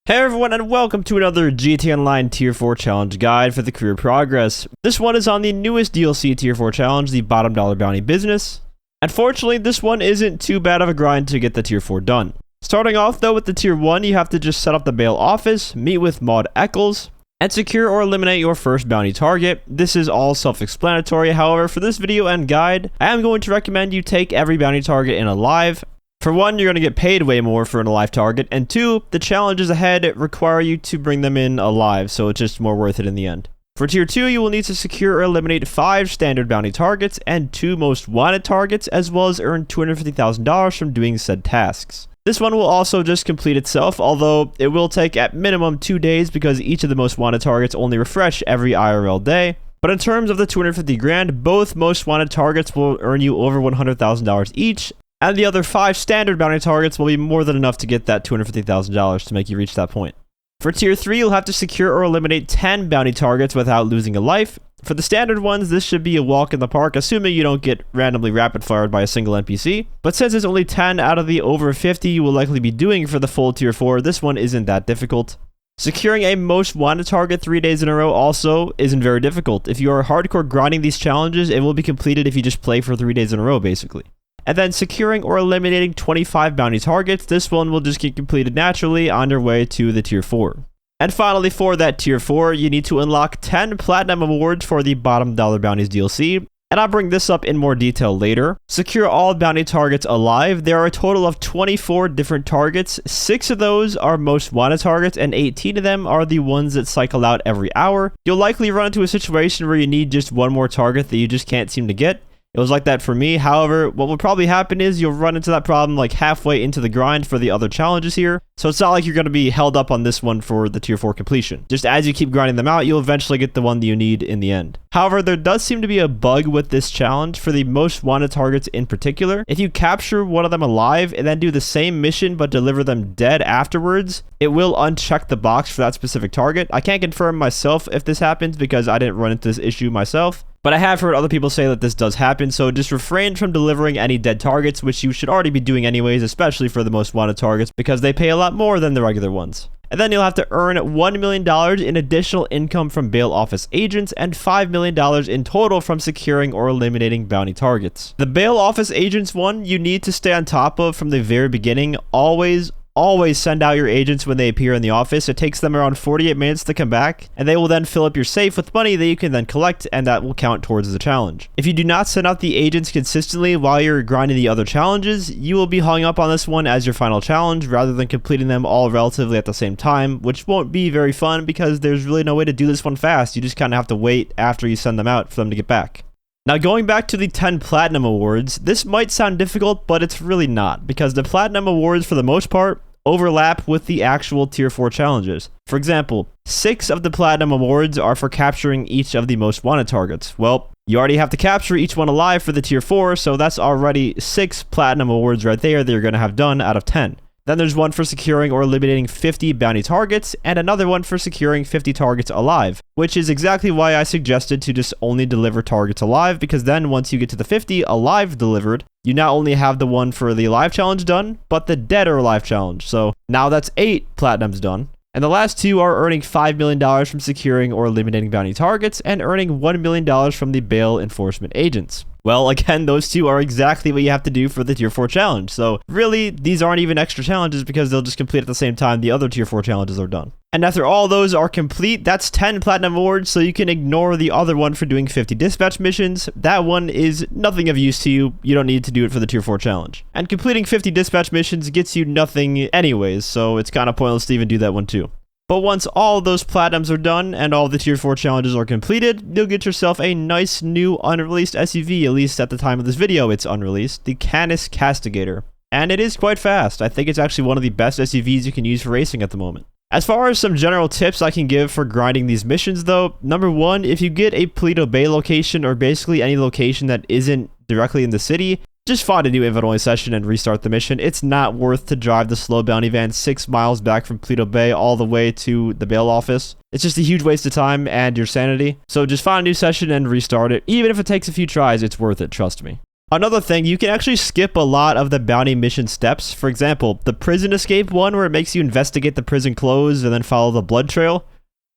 Hey everyone, and welcome to another GTA Online Tier 4 Challenge guide for the career progress. This one is on the newest DLC Tier 4 challenge, the Bottom Dollar Bounty Business. Unfortunately, this one isn't too bad of a grind to get the Tier 4 done. Starting off though with the Tier 1, you have to just set up the bail office, meet with Mod Eccles, and secure or eliminate your first bounty target. This is all self-explanatory, however, for this video and guide, I am going to recommend you take every bounty target in alive. For one, you're going to get paid way more for an alive target, and two, the challenges ahead require you to bring them in alive, so it's just more worth it in the end. For Tier 2, you will need to secure or eliminate 5 standard bounty targets and 2 most wanted targets, as well as earn $250,000 from doing said tasks. This one will also just complete itself, although it will take at minimum 2 days because each of the most wanted targets only refresh every IRL day. But in terms of the 250 grand, both most wanted targets will earn you over $100,000 each, and the other 5 standard bounty targets will be more than enough to get that $250,000 to make you reach that point. For Tier 3, you'll have to secure or eliminate 10 bounty targets without losing a life. For the standard ones, this should be a walk in the park, assuming you don't get randomly rapid-fired by a single NPC. But since it's only 10 out of the over 50 you will likely be doing for the full Tier 4, this one isn't that difficult. Securing a most wanted target 3 days in a row also isn't very difficult. If you are hardcore grinding these challenges, it will be completed if you just play for 3 days in a row, basically. And then securing or eliminating 25 bounty targets, this one will just get completed naturally on your way to the Tier 4. And finally, for that Tier 4, you need to unlock 10 Platinum Awards for the Bottom Dollar Bounties DLC, and I'll bring this up in more detail later. Secure all bounty targets alive. There are a total of 24 different targets. 6 of those are most wanted targets, and 18 of them are the ones that cycle out every hour. You'll likely run into a situation where you need just one more target that you just can't seem to get. It was like that for me. However, what will probably happen is you'll run into that problem like halfway into the grind for the other challenges here. So it's not like you're going to be held up on this one for the Tier 4 completion. Just as you keep grinding them out, you'll eventually get the one that you need in the end. However, there does seem to be a bug with this challenge for the most wanted targets in particular. If you capture one of them alive and then do the same mission but deliver them dead afterwards, it will uncheck the box for that specific target. I can't confirm myself if this happens because I didn't run into this issue myself. But I have heard other people say that this does happen, so just refrain from delivering any dead targets, which you should already be doing anyways, especially for the most wanted targets, because they pay a lot more than the regular ones. And then you'll have to earn $1 million in additional income from bail office agents and $5 million in total from securing or eliminating bounty targets. The bail office agents one you need to stay on top of from the very beginning. Always send out your agents when they appear in the office. It takes them around 48 minutes to come back, and they will then fill up your safe with money that you can then collect, and that will count towards the challenge. If you do not send out the agents consistently while you're grinding the other challenges, you will be hung up on this one as your final challenge rather than completing them all relatively at the same time, which won't be very fun because there's really no way to do this one fast. You just kind of have to wait after you send them out for them to get back. Now, going back to the 10 Platinum Awards, this might sound difficult, but it's really not, because the Platinum Awards, for the most part, overlap with the actual Tier 4 challenges. For example, 6 of the Platinum Awards are for capturing each of the most wanted targets. Well, you already have to capture each one alive for the Tier 4, so that's already 6 Platinum Awards right there that you're going to have done out of 10. Then there's one for securing or eliminating 50 bounty targets, and another one for securing 50 targets alive, which is exactly why I suggested to just only deliver targets alive, because then once you get to the 50 alive delivered, you not only have the one for the alive challenge done, but the dead or alive challenge. So now that's 8 platinums done. And the last 2 are earning $5 million from securing or eliminating bounty targets and earning $1 million from the bail enforcement agents. Well, again, those 2 are exactly what you have to do for the Tier 4 challenge. So really, these aren't even extra challenges because they'll just complete at the same time the other Tier 4 challenges are done. And after all those are complete, that's 10 Platinum Awards, so you can ignore the other one for doing 50 dispatch missions. That one is nothing of use to you. You don't need to do it for the Tier 4 challenge. And completing 50 dispatch missions gets you nothing anyways, so it's kind of pointless to even do that one too. But once all those platinums are done and all the Tier 4 challenges are completed, you'll get yourself a nice new unreleased SUV, at least at the time of this video it's unreleased, the Canis Castigator. And it is quite fast. I think it's actually one of the best SUVs you can use for racing at the moment. As far as some general tips I can give for grinding these missions though, number 1, if you get a Paleto Bay location or basically any location that isn't directly in the city, just find a new invite-only session and restart the mission. It's not worth to drive the slow bounty van 6 miles back from Paleto Bay all the way to the bail office. It's just a huge waste of time and your sanity. So just find a new session and restart it. Even if it takes a few tries, it's worth it, trust me. Another thing, you can actually skip a lot of the bounty mission steps. For example, the prison escape one where it makes you investigate the prison clothes and then follow the blood trail.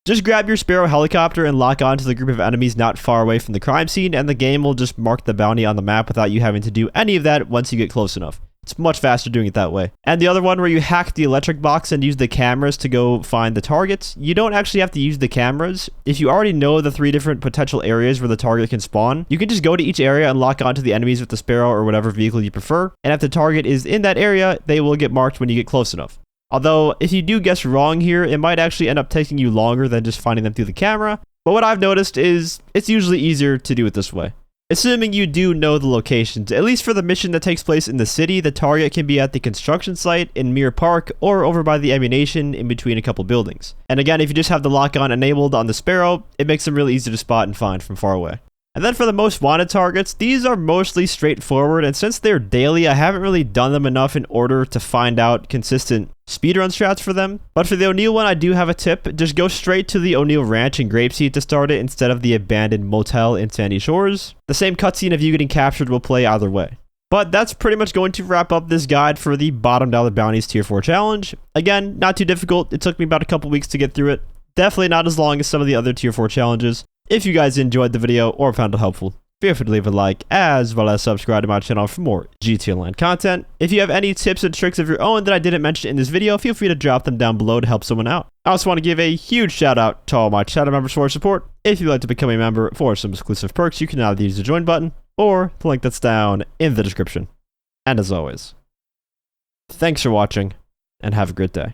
Just grab your Sparrow helicopter and lock onto the group of enemies not far away from the crime scene, and the game will just mark the bounty on the map without you having to do any of that once you get close enough. It's much faster doing it that way. And the other one where you hack the electric box and use the cameras to go find the targets, you don't actually have to use the cameras. If you already know the 3 different potential areas where the target can spawn, you can just go to each area and lock onto the enemies with the Sparrow or whatever vehicle you prefer, and if the target is in that area, they will get marked when you get close enough. Although, if you do guess wrong here, it might actually end up taking you longer than just finding them through the camera, but what I've noticed is it's usually easier to do it this way. Assuming you do know the locations, at least for the mission that takes place in the city, the target can be at the construction site, in Mirror Park, or over by the ammunition in between a couple buildings. And again, if you just have the lock-on enabled on the Sparrow, it makes them really easy to spot and find from far away. And then for the most wanted targets, these are mostly straightforward, and since they're daily, I haven't really done them enough in order to find out consistent speedrun strats for them. But for the O'Neill one, I do have a tip. Just go straight to the O'Neill Ranch in Grapeseed to start it instead of the abandoned motel in Sandy Shores. The same cutscene of you getting captured will play either way. But that's pretty much going to wrap up this guide for the Bottom Dollar Bounties Tier 4 challenge. Again, not too difficult. It took me about a couple weeks to get through it. Definitely not as long as some of the other Tier 4 challenges. If you guys enjoyed the video or found it helpful, feel free to leave a like, as well as subscribe to my channel for more GTA Online content. If you have any tips and tricks of your own that I didn't mention in this video, feel free to drop them down below to help someone out. I also want to give a huge shout out to all my channel members for their support. If you'd like to become a member for some exclusive perks, you can either use the join button or the link that's down in the description. And as always, thanks for watching and have a great day.